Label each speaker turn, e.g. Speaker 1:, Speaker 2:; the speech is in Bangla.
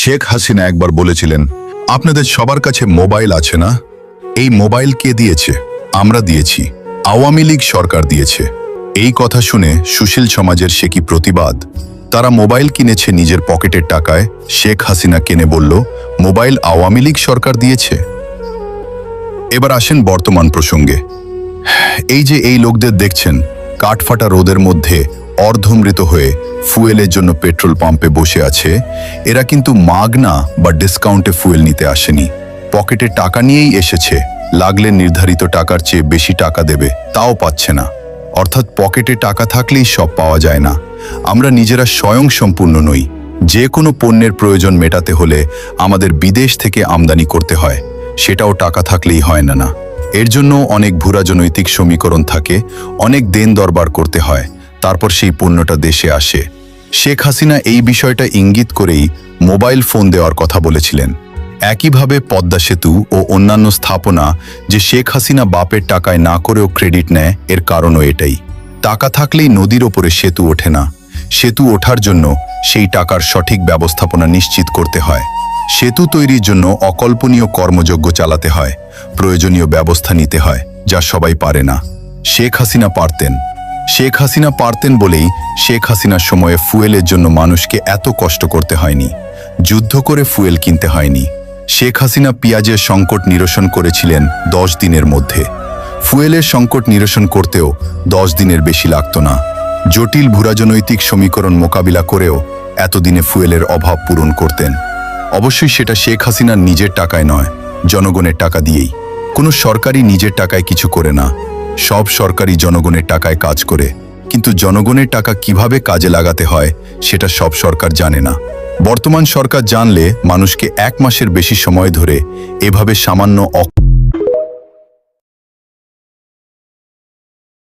Speaker 1: শেখ হাসিনা একবার বলেছিলেন, আপনাদের সবার কাছে মোবাইল আছে না? এই মোবাইল কে দিয়েছে? আমরা দিয়েছি, আওয়ামী লীগ সরকার দিয়েছে। এই কথা শুনে সুশীল সমাজের সে কি প্রতিবাদ। তারা মোবাইল কিনেছে নিজের পকেটের টাকায়। শেখ হাসিনা কেনে বলল, মোবাইল আওয়ামী লীগ সরকার দিয়েছে। এবার আসেন বর্তমান প্রসঙ্গে। এই যে এই লোকদের দেখছেন কাঠফাটা রোদের মধ্যে অর্ধমৃত হয়ে ফুয়েলের জন্য পেট্রোল পাম্পে বসে আছে, এরা কিন্তু মাগনা বা ডিসকাউন্টে ফুয়েল নিতে আসেনি, পকেটে টাকা নিয়েই এসেছে। লাগলে নির্ধারিত টাকার চেয়ে বেশি টাকা দেবে, তাও পাচ্ছে না। অর্থাৎ পকেটে টাকা থাকলেই সব পাওয়া যায় না। আমরা নিজেরা স্বয়ংসম্পূর্ণ নই। যে কোনো পণ্যের প্রয়োজন মেটাতে হলে আমাদের বিদেশ থেকে আমদানি করতে হয়, সেটাও টাকা থাকলেই হয় না। এর জন্য অনেক ভূ রাজনৈতিক সমীকরণ থাকে, অনেক দেন দরবার করতে হয়, তারপর সেই পণ্যটা দেশে আসে। শেখ হাসিনা এই বিষয়টা ইঙ্গিত করেই মোবাইল ফোন দেওয়ার কথা বলেছিলেন। একইভাবে পদ্মা সেতু ও অন্যান্য স্থাপনা যে শেখ হাসিনা বাপের টাকায় না করেও ক্রেডিট নেয়, এর কারণও এটাই। টাকা থাকলেই নদীর ওপরে সেতু ওঠে না। সেতু ওঠার জন্য সেই টাকার সঠিক ব্যবস্থাপনা নিশ্চিত করতে হয়। সেতু তৈরির জন্য অকল্পনীয় কর্মযজ্ঞ চালাতে হয়, প্রয়োজনীয় ব্যবস্থা নিতে হয়, যা সবাই পারে না। শেখ হাসিনা পারতেন বলেই শেখ হাসিনার সময়ে ফুয়েলের জন্য মানুষকে এত কষ্ট করতে হয়নি, যুদ্ধ করে ফুয়েল কিনতে হয়নি। শেখ হাসিনা পেঁয়াজের সংকট নিরসন করেছিলেন 10 দিনের মধ্যে। ফুয়েলের সংকট নিরসন করতেও 10 দিনের বেশি লাগতো না। জটিল ভূরাজনৈতিক সমীকরণ মোকাবিলা করেও এতদিনে ফুয়েলের অভাব পূরণ করতেন। অবশ্যই সেটা শেখ হাসিনার নিজের টাকায় নয়, জনগণের টাকা দিয়েই। কোনো সরকারই নিজের টাকায় কিছু করে না, সব সরকারই জনগণের টাকায় কাজ করে। কিন্তু জনগণের টাকা কিভাবে কাজে লাগাতে হয় সেটা সব সরকার জানে না। বর্তমান সরকার জানলে মানুষকে 1 মাসের বেশি সময় ধরে এভাবে সামান্য